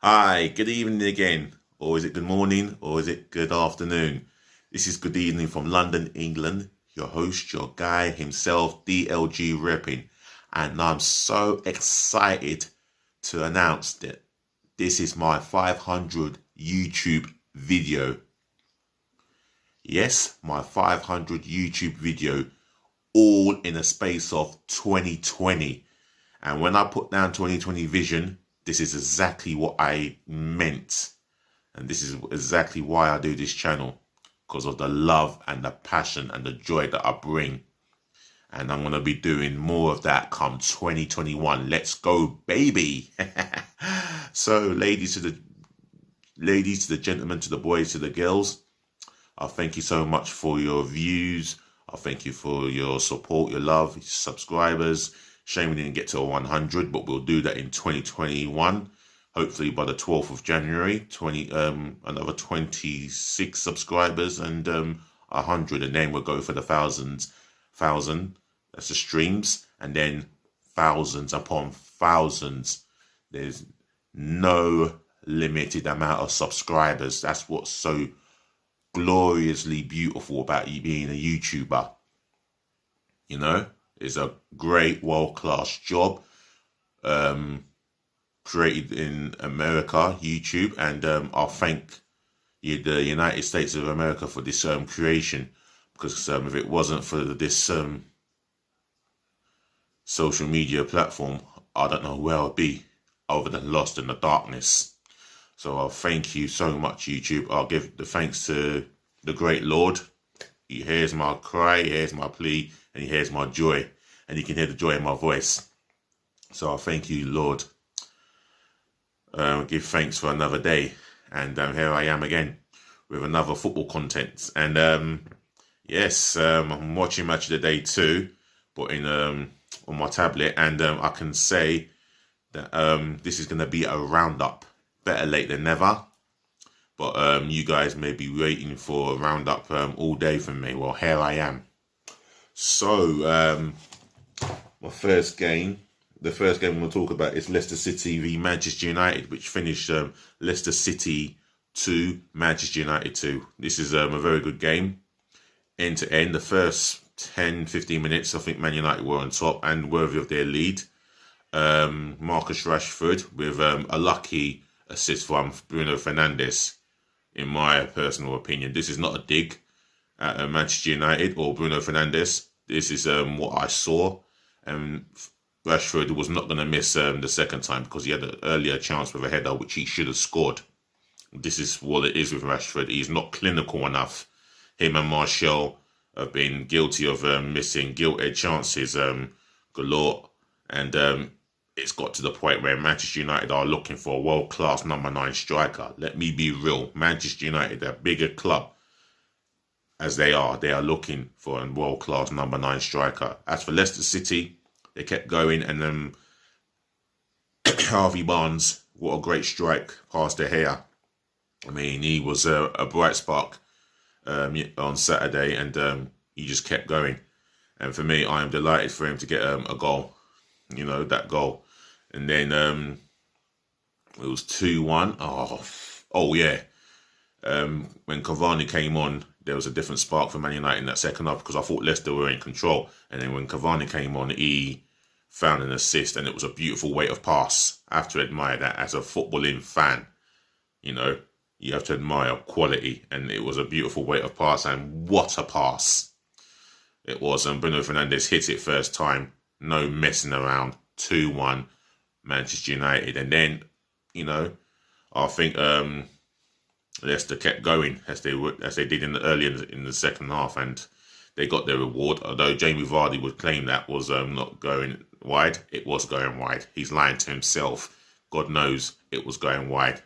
Hi, good evening again. Or is it good morning? Or is it good afternoon? This is good evening from London, England. Your host, your guy himself, DLG Repping. And I'm so excited to announce that this is my 500 YouTube video. Yes, my 500 YouTube video, all in a space of 2020. And when I put down 2020 vision, this is exactly what I meant. And this is exactly why I do this channel. Because of the love and the passion and the joy that I bring. And I'm going to be doing more of that come 2021. Let's go, baby. So, ladies to the gentlemen, to the boys, to the girls, I thank you so much for your views. I thank you for your support, your love, your subscribers. Shame we didn't get to 100, but we'll do that in 2021. Hopefully by the 12th of January, another 26 subscribers and 100, and then we'll go for the thousand. That's the streams, and then thousands upon thousands. There's no limited amount of subscribers. That's what's so gloriously beautiful about you being a YouTuber. You know, it's a great world-class job. Created in America, YouTube, and I'll thank the United States of America for this creation, because if it wasn't for this social media platform, I don't know where I'd be other than lost in the darkness. So I'll thank you so much, YouTube. I'll give the thanks to the great Lord. He hears my cry, he hears my plea, and he hears my joy, and he can hear the joy in my voice. So I thank you, Lord. Give thanks for another day, and here I am again with another football content. And yes, I'm watching Match of the Day 2, but in on my tablet, and I can say that this is going to be a roundup. Better late than never. But you guys may be waiting for a roundup all day from me. Well, here I am. So my first game. The first game I'm going to talk about is Leicester City v Manchester United, which finished Leicester City 2, Manchester United 2. This is a very good game, end to end. The first 10-15 minutes, I think Man United were on top and worthy of their lead. Marcus Rashford with a lucky assist from Bruno Fernandes, in my personal opinion. This is not a dig at Manchester United or Bruno Fernandes. This is what I saw. Rashford was not going to miss the second time, because he had an earlier chance with a header which he should have scored. This is what it is with Rashford. He's not clinical enough. Him and Martial have been guilty of missing gilt-edged chances galore. And it's got to the point where Manchester United are looking for a world-class number 9 striker. Let me be real. Manchester United, a bigger club as they are looking for a world-class number 9 striker. As for Leicester City, they kept going, and then Harvey Barnes, what a great strike past De Gea. I mean, he was a bright spark on Saturday, and he just kept going. And for me, I am delighted for him to get a goal, you know, that goal. And then it was 2-1. Oh yeah. When Cavani came on, there was a different spark for Man United in that second half, because I thought Leicester were in control. And then when Cavani came on, he found an assist, and it was a beautiful weight of pass. I have to admire that as a footballing fan. You know, you have to admire quality, and it was a beautiful weight of pass, and what a pass it was. And Bruno Fernandes hit it first time, no messing around. 2-1 Manchester United. And then, you know, I think Leicester kept going as they did earlier in the second half, and they got their reward. Although Jamie Vardy would claim that was not going wide, it was going wide. He's lying to himself. God knows it was going wide.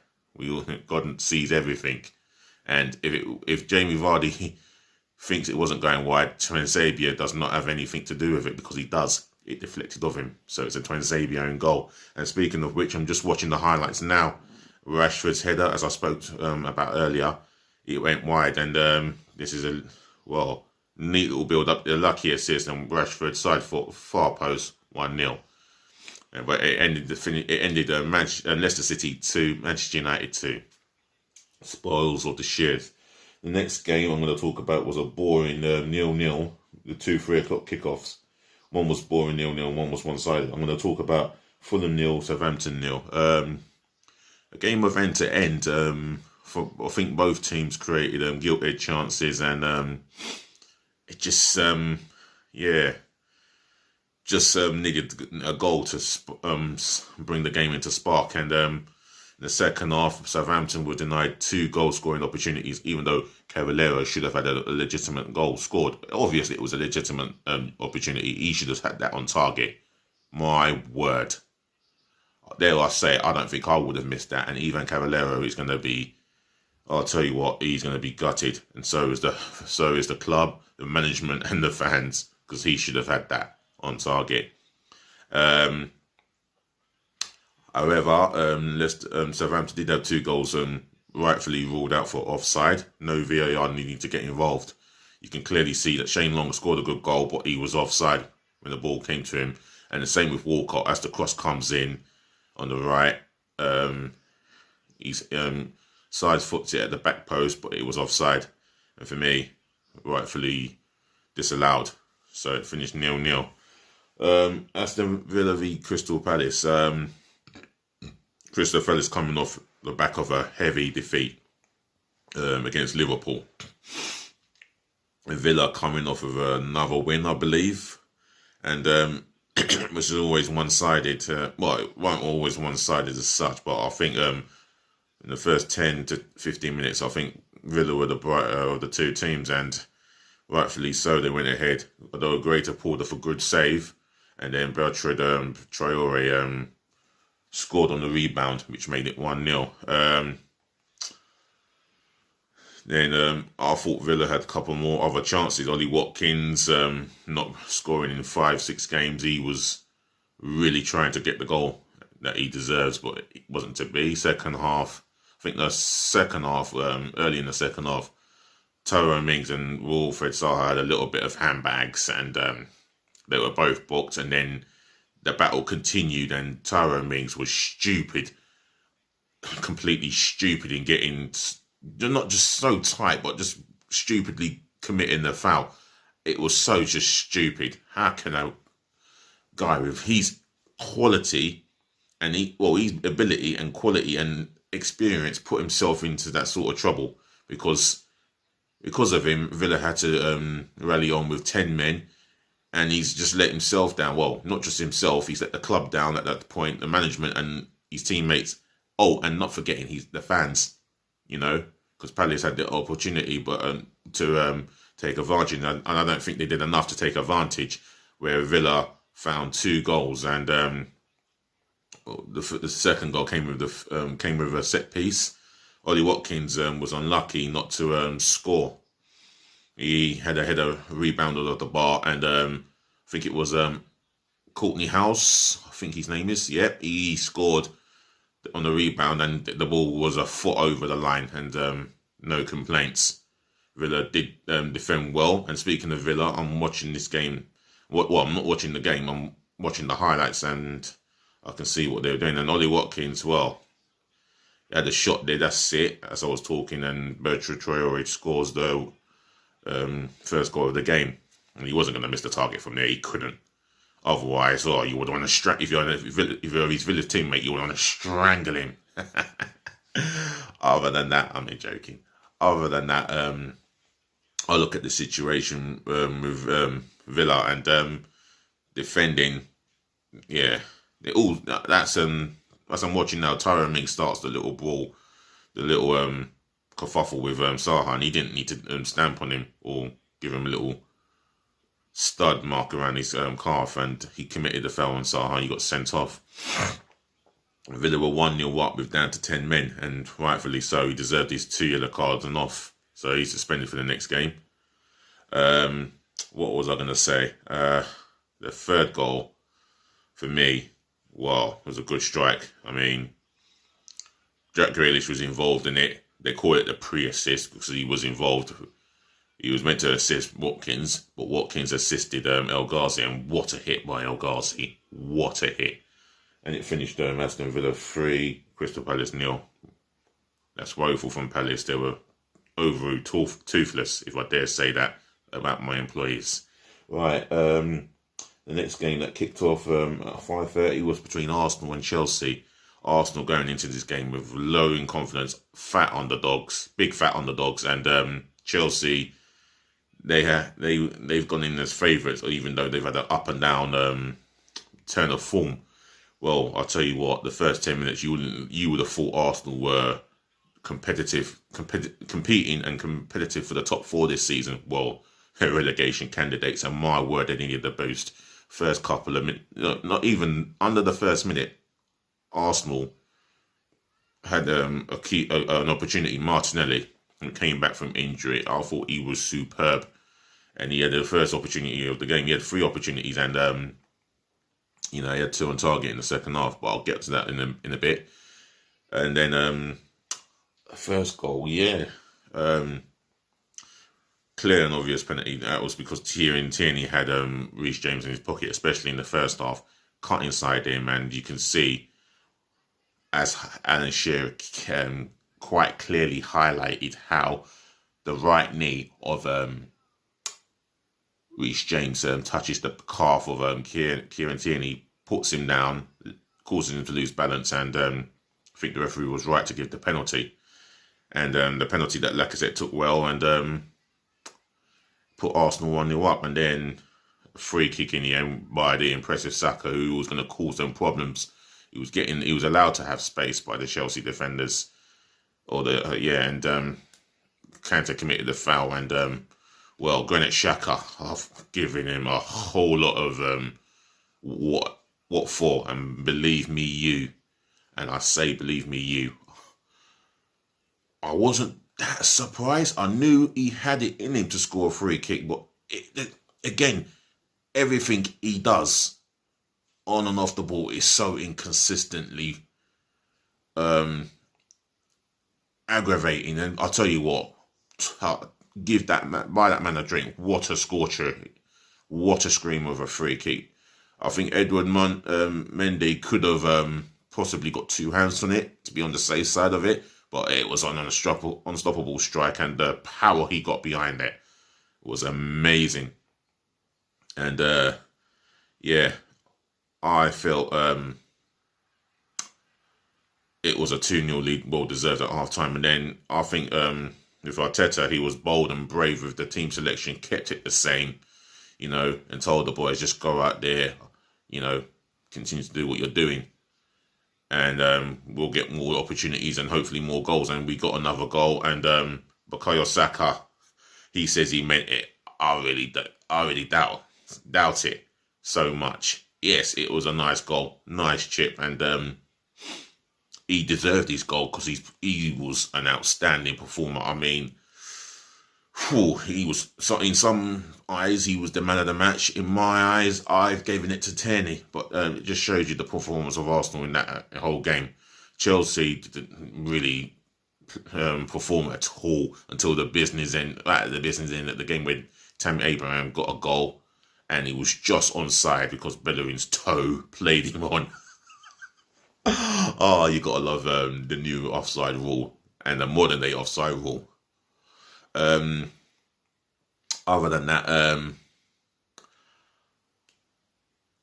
God sees everything, and if Jamie Vardy thinks it wasn't going wide, Tuanzebe does not have anything to do with it, because he does. It deflected off him, so it's a Tuanzebe own goal. And speaking of which, I'm just watching the highlights now. Rashford's header, as I spoke about earlier, it went wide, and this is a neat little build up. A lucky assist, and Rashford side foot far post 1-0. But it ended Leicester City 2, Manchester United 2. Spoils of the shares. The next game I'm going to talk about was a boring 0-0. The 2 3 o'clock kickoffs. One was boring 0-0, one was one-sided. I'm going to talk about Fulham 0, Southampton 0. A game of end to end. I think both teams created gilt-edged chances, and it just needed a goal to bring the game into spark. And in the second half, Southampton were denied 2 goal-scoring opportunities, even though Cavaleiro should have had a legitimate goal scored. Obviously, it was a legitimate opportunity. He should have had that on target. My word. There I say, I don't think I would have missed that. And Ivan Cavaleiro is going to be, I'll tell you what, he's going to be gutted. And so is the club, the management, and the fans, because he should have had that on target. However, Southampton did have 2 goals rightfully ruled out for offside. No VAR needing to get involved. You can clearly see that Shane Long scored a good goal, but he was offside when the ball came to him. And the same with Walcott. As the cross comes in on the right, he's side foots it at the back post, but it was offside. And for me, rightfully disallowed. So it finished 0-0. Aston Villa v Crystal Palace. Crystal Palace coming off the back of a heavy defeat against Liverpool. And Villa coming off of another win, I believe. And which is always one-sided. Well, it won't always one-sided as such, but I think in the first 10 to 15 minutes, I think Villa were the brighter of the 2 teams, and rightfully so, they went ahead. Although Greater pulled off a good save, and then Bertrand Traore scored on the rebound, which made it 1-0. Then I thought Villa had a couple more other chances. Ollie Watkins not scoring in 5-6 games. He was really trying to get the goal that he deserves, but it wasn't to be. Second half, I think the second half, early in the second half, Tyrone Mings and Wilfred Zaha had a little bit of handbags, and they were both booked. And then the battle continued, and Tyrone Mings was stupid, completely stupid in getting, not just so tight, but just stupidly committing the foul. It was so just stupid. How can a guy with his quality and his ability and quality and experience put himself into that sort of trouble? Because of him, Villa had to rally on with 10 men, and he's just let himself down. Well, not just himself, he's let the club down at that point, the management and his teammates. Oh, and not forgetting the fans, because Palace had the opportunity but to take advantage, and I don't think they did enough to take advantage, where Villa found 2 goals, and the second goal came with a set piece. Ollie Watkins was unlucky not to score. He had a header rebounded off the bar, and I think it was Courtney House, I think his name is. Yep, he scored on the rebound, and the ball was a foot over the line, and no complaints. Villa did defend well. And speaking of Villa, I'm watching this game. Well, I'm not watching the game. I'm watching the highlights, and I can see what they were doing. And Ollie Watkins, well, he had a shot there. That's it. As I was talking, and Bertrand Traore scores the first goal of the game, and he wasn't going to miss the target from there. He couldn't. Otherwise, you would want to if you're his Villa teammate, you would want to strangle him. Other than that, I'm joking. Other than that, I look at the situation with Villa and defending. Yeah, that's as I'm watching now. Tyrone Mings starts the little brawl, the little kerfuffle with Zaha, and he didn't need to stamp on him or give him a little stud mark around his calf, and he committed a foul on Zaha. He got sent off. Villa were 1-0 up with down to 10 men, and rightfully so. He deserved his 2 yellow cards and off, so he's suspended for the next game. What was I going to say? The third goal, for me, was a good strike. I mean, Jack Grealish was involved in it. They call it the pre-assist because he was involved. He was meant to assist Watkins, but Watkins assisted El Ghazi, and what a hit by El Ghazi. What a hit. And it finished Aston Villa 3, Crystal Palace 0. That's woeful from Palace. They were over toothless, if I dare say that, about my employees. Right, the next game that kicked off at 5:30 was between Arsenal and Chelsea. Arsenal going into this game with low in confidence, big fat underdogs, and Chelsea, they've gone in as favourites, even though they've had an up and down turn of form. Well, I'll tell you what, the first 10 minutes you would have thought Arsenal were competing and competitive for the top 4 this season. Well, relegation candidates, and my word, they needed the boost. First couple of minutes, not even under the first minute, Arsenal had an opportunity. Martinelli came back from injury. I thought he was superb, and he had the first opportunity of the game. He had 3 opportunities, and he had 2 on target in the second half. But I'll get to that in a bit. And then first goal, clear and obvious penalty. That was because Tierney had Reece James in his pocket, especially in the first half, cut inside him, and you can see, as Alan Shearer quite clearly highlighted, how the right knee of Reece James touches the calf of Kieran Tierney, puts him down, causing him to lose balance, and I think the referee was right to give the penalty. And the penalty that Lacazette took well, and put Arsenal 1-0 up, and then a free kick in the end by the impressive Saka, who was going to cause them problems. He was allowed to have space by the Chelsea defenders, and Kante committed the foul, and Granit Xhaka, I've given him a whole lot of what for, and believe me, and I say believe me, I wasn't that surprised. I knew he had it in him to score a free kick, but again, everything he does on and off the ball is so inconsistently aggravating. And I'll tell you what, buy that man a drink. What a scorcher! What a scream of a free kick! I think Edouard Mendy could have possibly got 2 hands on it to be on the safe side of it. But it was an unstoppable strike, and the power he got behind it was amazing. And I felt it was a 2-0 lead, well deserved at half time. And then I think with Arteta, he was bold and brave with the team selection, kept it the same, and told the boys, just go out there, continue to do what you're doing. And we'll get more opportunities and hopefully more goals. And we got another goal. And Bukayo Saka, he says he meant it. I really doubt it so much. Yes, it was a nice goal, nice chip, and he deserved his goal because he was an outstanding performer. I mean, he was, in some eyes, he was the man of the match. In my eyes, I've given it to Tierney. But it just shows you the performance of Arsenal in that whole game. Chelsea didn't really perform at all until the business end. At the game when Tammy Abraham got a goal, and he was just onside because Bellerin's toe played him on. Oh, you gotta love the new offside rule and the modern day offside rule. Other than that,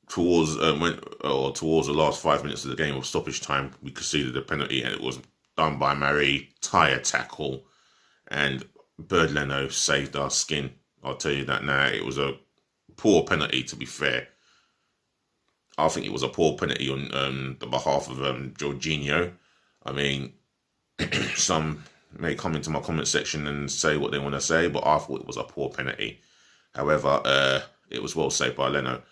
towards the last 5 minutes of the game of stoppage time, we conceded a penalty, and it was done by Mari, tire tackle, and Bird Leno saved our skin. I'll tell you that now. It was a poor penalty, to be fair. I think it was a poor penalty on the behalf of Jorginho. I mean, some may come into my comment section and say what they want to say, but I thought it was a poor penalty. However, it was well saved by Leno.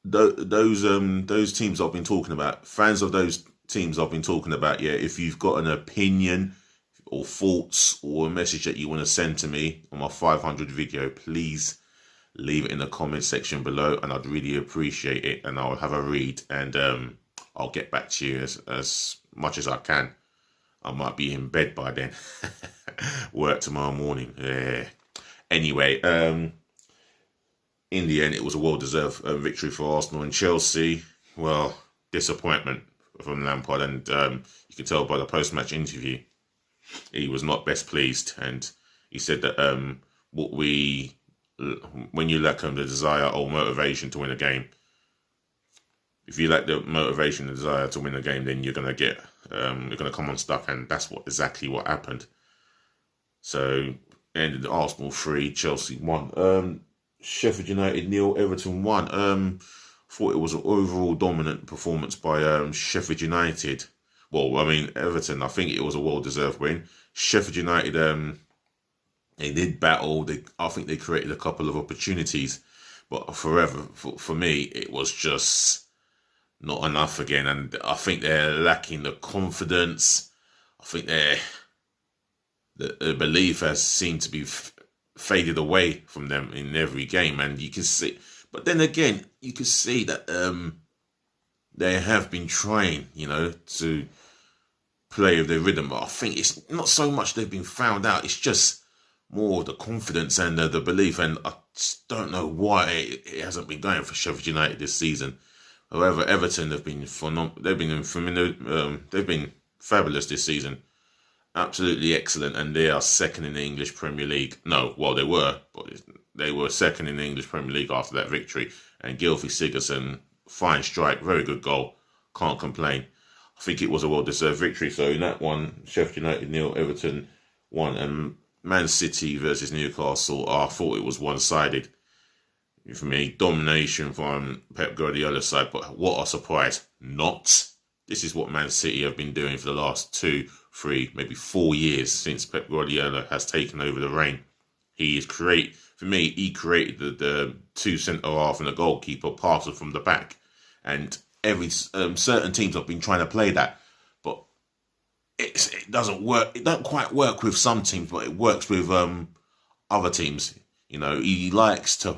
Those teams I've been talking about, fans of those teams I've been talking about, if you've got an opinion or thoughts or a message that you want to send to me on my 500 video, please leave it in the comment section below, and I'd really appreciate it, and I'll have a read, and I'll get back to you as much as I can. I might be in bed by then. Work tomorrow morning. Yeah. Anyway, in the end, it was a well-deserved victory for Arsenal. And Chelsea, well, disappointment from Lampard. And you can tell by the post-match interview, he was not best pleased. And he said that when you lack the desire or motivation to win a game, if you lack the motivation and desire to win a game, then you're gonna come unstuck, and that's exactly what happened. So ended Arsenal 3, Chelsea 1. Sheffield United 0, Everton 1. Thought it was an overall dominant performance by Sheffield United. Well, I mean Everton, I think it was a well-deserved win. Sheffield United, they did battle. I think they created a couple of opportunities, but for me, it was just not enough again. And I think they're lacking the confidence. I think the belief has seemed to be faded away from them in every game. And you can see, but then again, you can see that they have been trying, to play with their rhythm. But I think it's not so much they've been found out. It's just more the confidence and the belief. And I just don't know why it hasn't been going for Sheffield United this season. However, Everton have been they've been fabulous this season, absolutely excellent, and they are second in the English Premier League. No, well they were second in the English Premier League after that victory. And Gylfi Sigurdsson, fine strike, very good goal, can't complain. I think it was a well-deserved victory. So in that one, Sheffield United 0, Everton 1, and Man City versus Newcastle, I thought it was one-sided. For me, domination from Pep Guardiola's side, but what a surprise. Not. This is what Man City have been doing for the last 2, 3, maybe 4 years since Pep Guardiola has taken over the reign. He created the two centre-half and the goalkeeper passing from the back. And every certain teams have been trying to play that. But it doesn't work. It don't quite work with some teams, but it works with other teams. He likes to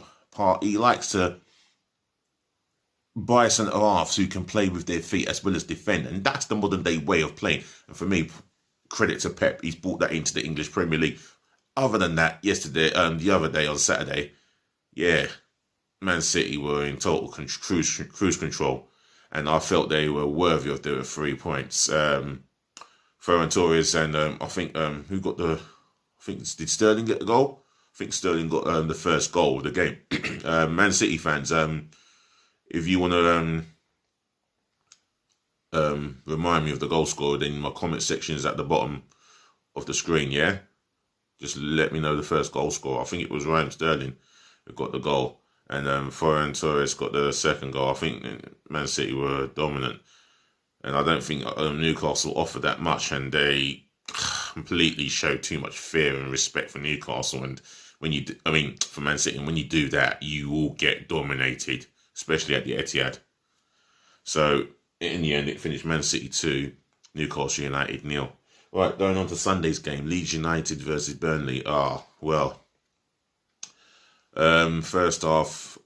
buy centre-halves who can play with their feet as well as defend. And that's the modern-day way of playing. And for me, credit to Pep, he's brought that into the English Premier League. Other than that, the other day on Saturday, Man City were in total cruise control. And I felt they were worthy of their 3 points. Ferran Torres and I think, did Sterling get the goal? I think Sterling got the first goal of the game. Man City fans, if you want to remind me of the goal scorer, then my comment section is at the bottom of the screen, yeah? Just let me know the first goal scorer. I think it was Raheem Sterling who got the goal. And Ferran Torres got the second goal. I think Man City were dominant. And I don't think Newcastle offered that much. And they completely showed too much fear and respect for Newcastle. And for Man City, and when you do that, you will get dominated, especially at the Etihad. So, in the end, it finished Man City 2, Newcastle United 0. Right, going on to Sunday's game, Leeds United versus Burnley. First half,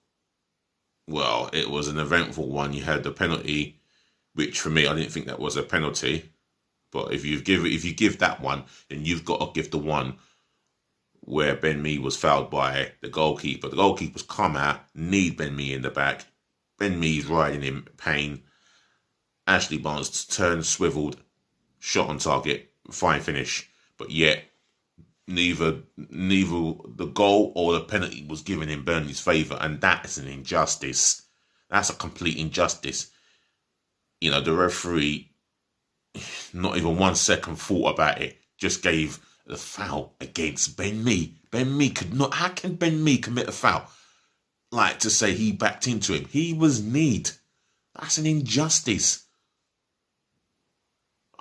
it was an eventful one. You had the penalty, which for me, I didn't think that was a penalty. But if you give that one, then you've got to give the one where Ben Mee was fouled by the goalkeeper. The goalkeeper's come out, need Ben Mee in the back. Ben Mee's riding in pain. Ashley Barnes turned, swiveled, shot on target, fine finish. But yet, neither the goal or the penalty was given in Burnley's favour, and that is an injustice. That's a complete injustice. The referee, not even 1 second thought about it, just gave the foul against Ben Mee. Ben Mee could not. How can Ben Mee commit a foul? Like to say he backed into him. He was kneed. That's an injustice.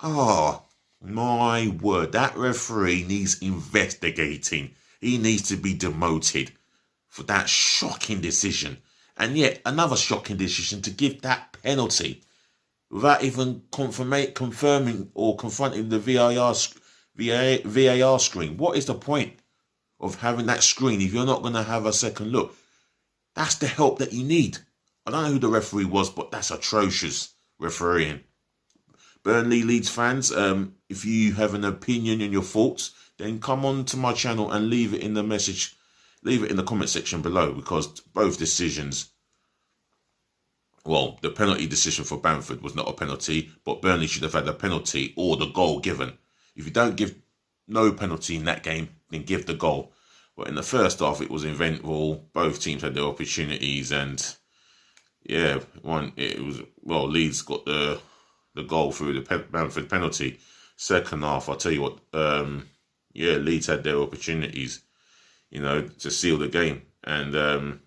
Oh, my word. That referee needs investigating. He needs to be demoted for that shocking decision. And yet, another shocking decision to give that penalty without even confirming or confronting the VAR screen. What is the point of having that screen if you're not going to have a second look? That's the help that you need. I don't know who the referee was, but that's atrocious refereeing. Burnley Leeds fans, if you have an opinion and your thoughts, then come on to my channel and leave it in the message leave it in the comment section below, because both decisions, well, the penalty decision for Bamford was not a penalty, but Burnley should have had a penalty or the goal given. If you don't give no penalty in that game, then give the goal. But in the first half, it was eventful. Both teams had their opportunities, and yeah, Leeds got the goal through the Bamford penalty. Second half, I'll tell you what, Leeds had their opportunities, to seal the game, and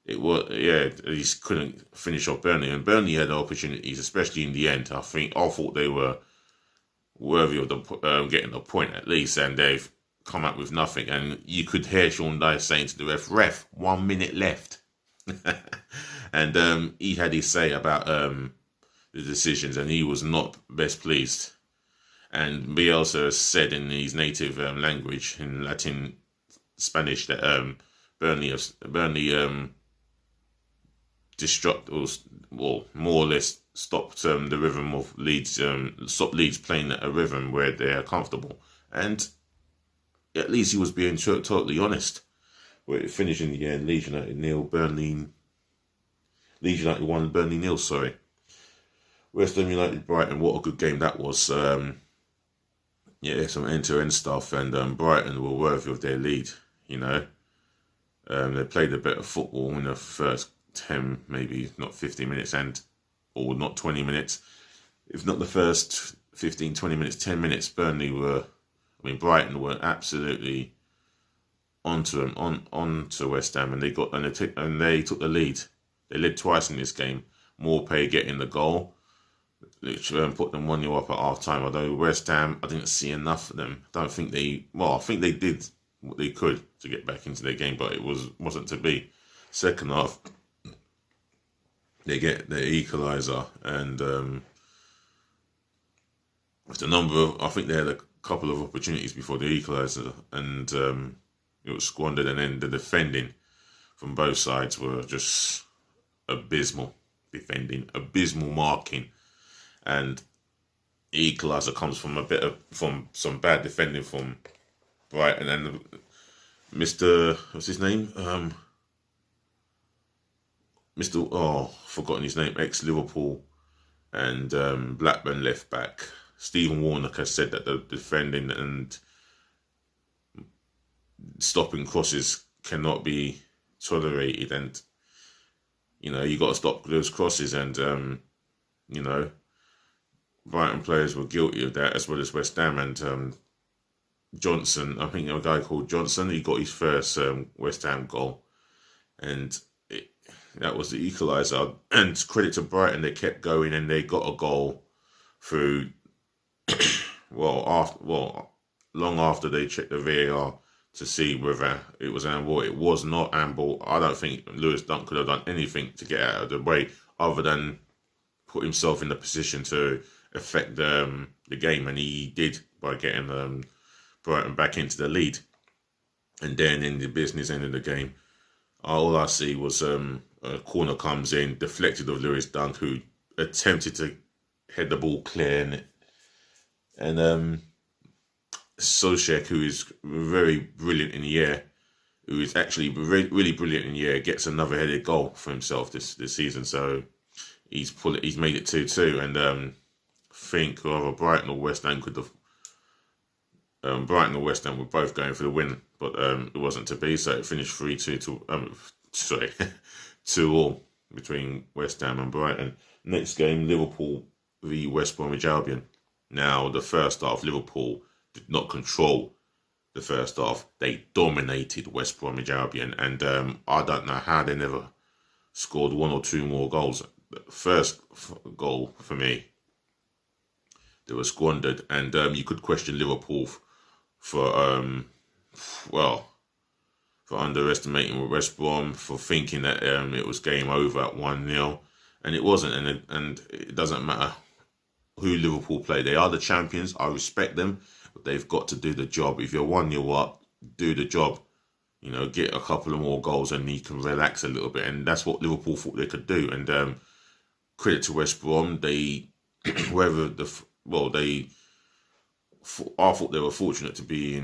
it was, he just couldn't finish off Burnley, and Burnley had opportunities, especially in the end. I thought they were worthy of the getting the point at least, and they've come up with nothing. And you could hear Sean Dyche saying to the ref, 1 minute left. And he had his say about the decisions, and he was not best pleased. And Bielsa said in his native language, in Latin Spanish, that Burnley more or less stopped the rhythm of Leeds, stopped Leeds playing at a rhythm where they are comfortable. And at least he was being totally honest. Where it finished in the end, Leeds United 1, Burnley 0, sorry. West Ham United Brighton, what a good game that was. Some end-to-end stuff, and Brighton were worthy of their lead, They played a bit of football in the first 10, maybe not 15 minutes, or not 20 minutes. If not the first 15, 20 minutes, 10 minutes, Brighton were absolutely onto West Ham, and they took the lead. They led twice in this game. Maupay getting the goal, which put them 1-0 up at half time. Although West Ham, I didn't see enough of them. I think they did what they could to get back into their game, but it wasn't to be. Second half, they get the equaliser, and I think they had a couple of opportunities before the equaliser, and it was squandered. And then the defending from both sides were just abysmal. Abysmal marking, and the equaliser comes from some bad defending from Brighton, and what's his name? Forgotten his name, ex-Liverpool and Blackburn left back, Stephen Warnock, has said that the defending and stopping crosses cannot be tolerated, and you got to stop those crosses, and Brighton players were guilty of that, as well as West Ham. And Johnson, I think a guy called Johnson, he got his first West Ham goal, and that was the equaliser. And credit to Brighton, they kept going, and they got a goal through long after they checked the VAR to see whether it was handball. It was not handball. I don't think Lewis Dunk could have done anything to get out of the way other than put himself in the position to affect the game, and he did by getting Brighton back into the lead. And then in the business end of the game, all I see was a corner comes in, deflected of Lewis Dunk, who attempted to head the ball clear, and Soucek, who is very brilliant in the air, who is actually really brilliant in the air, gets another headed goal for himself this season. So he's made it 2-2, and think either Brighton or West Ham could have. Brighton or West Ham were both going for the win, but it wasn't to be. So it finished 2-2 between West Ham and Brighton. Next game, Liverpool v West Bromwich Albion. Now, the first half, Liverpool did not control the first half. They dominated West Bromwich Albion, and I don't know how they never scored one or two more goals. The first goal, for me, they were squandered, and you could question Liverpool for underestimating West Brom, for thinking that it was game over at 1-0, and it wasn't. And it doesn't matter who Liverpool play. They are the champions. I respect them, but they've got to do the job. If you're 1-0 up, do the job. Get a couple of more goals, and you can relax a little bit. And that's what Liverpool thought they could do. And credit to West Brom. They I thought they were fortunate to be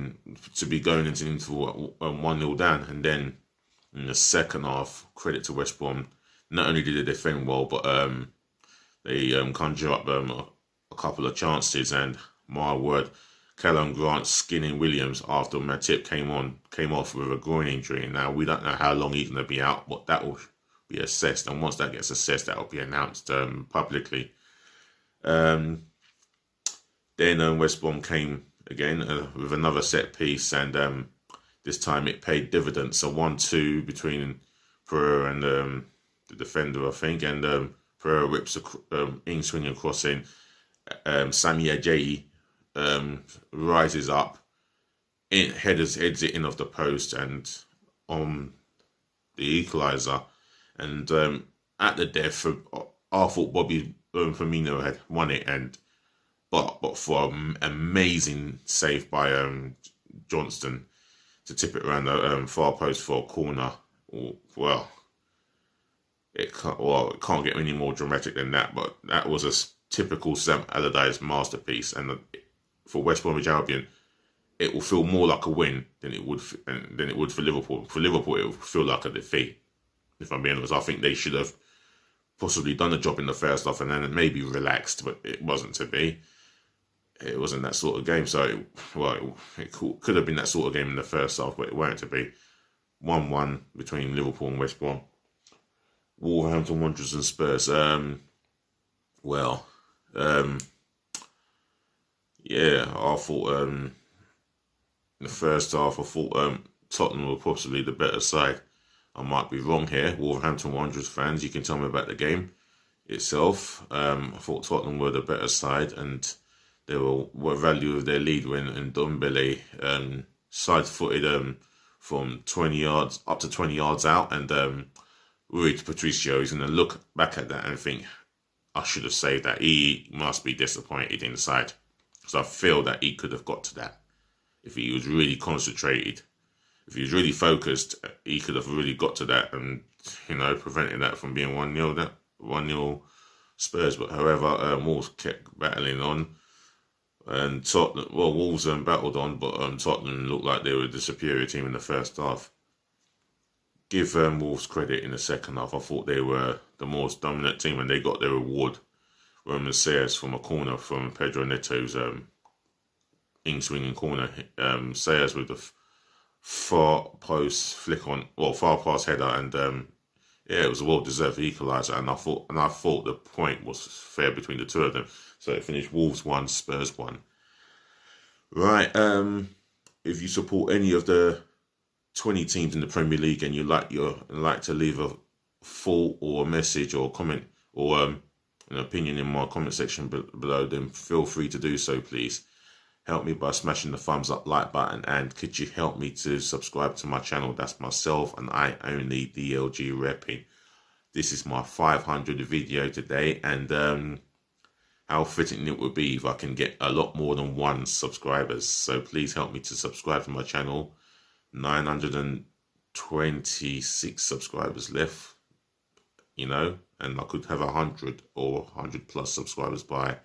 going into the interval at 1-0 down, and then in the second half, credit to West Brom, not only did they defend well, but they conjure up a couple of chances, and my word, Callum Grant skinning Williams after Matip came off with a groin injury. Now we don't know how long he's going to be out, but that will be assessed, and once that gets assessed, that will be announced publicly. Then West Brom came again with another set piece, and this time it paid dividends. So 1-2 between Pereira and the defender, I think, and Pereira whips in swinging crossing. Sami Ajayi rises up, heads it in off the post and on the equaliser. And at the death, I thought Bobby Firmino had won it, but for an amazing save by Johnston to tip it around the far post for a corner. Well, it can't get any more dramatic than that. But that was a typical Sam Allardyce masterpiece, and for West Bromwich Albion, it will feel more like a win than it would for Liverpool. For Liverpool, it will feel like a defeat. If I'm being honest, I think they should have possibly done the job in the first half and then maybe relaxed, but it wasn't to be. It wasn't that sort of game. So, it could have been that sort of game in the first half, but it weren't to be. 1-1 between Liverpool and West Brom. Wolverhampton Wanderers and Spurs. Yeah, I thought in the first half, I thought Tottenham were possibly the better side. I might be wrong here. Wolverhampton Wanderers fans, you can tell me about the game itself. I thought Tottenham were the better side, and they were value of their lead when Ndombele side-footed from 20 yards up to 20 yards out, and Rui Patricio is going to look back at that and think, I should have saved that. He must be disappointed inside, because I feel that he could have got to that if he was really concentrated. If he was really focused, he could have really got to that and, prevented that from being 1-0 Spurs. But however, Wolves kept battling on. And Tottenham, Wolves battled on, but Tottenham looked like they were the superior team in the first half. Give Wolves credit in the second half. I thought they were the most dominant team, and they got their reward. Roman Sayers from a corner from Pedro Neto's in-swinging corner. Sayers with the far post flick on, far past header, and it was a well-deserved equaliser. And I thought the point was fair between the two of them. So it finished Wolves 1, Spurs 1. Right. If you support any of the 20 teams in the Premier League and you like to leave a thought or a message or a comment or an opinion in my comment section below, then feel free to do so, please. Help me by smashing the thumbs up like button, and could you help me to subscribe to my channel? That's myself and I only, DLG Repping. This is my 500th video today, and how fitting it would be if I can get a lot more than 1 subscribers. So please help me to subscribe to my channel. 926 subscribers left, and I could have 100 or 100 plus subscribers by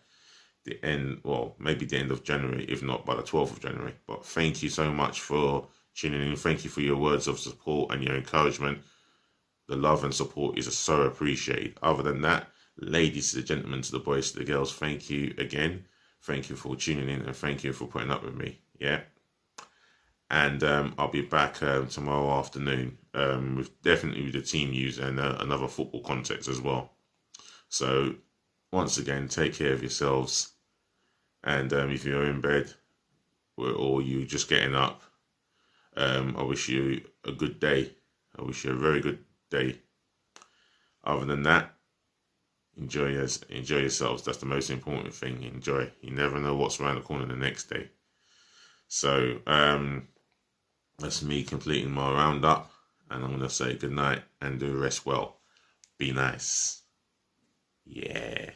the end, maybe the end of January, if not by the 12th of January. But thank you so much for tuning in. Thank you for your words of support and your encouragement. The love and support is so appreciated. Other than that, ladies to the gentlemen, to the boys to the girls, thank you again. Thank you for tuning in, and thank you for putting up with me. Yeah. And I'll be back tomorrow afternoon with the team news and another football context as well. So once again, take care of yourselves. And if you're in bed or you're just getting up, I wish you a good day. I wish you a very good day. Other than that, enjoy yourselves. That's the most important thing. Enjoy. You never know what's around the corner the next day. So that's me completing my roundup, and I'm going to say good night and do rest well. Be nice. Yeah.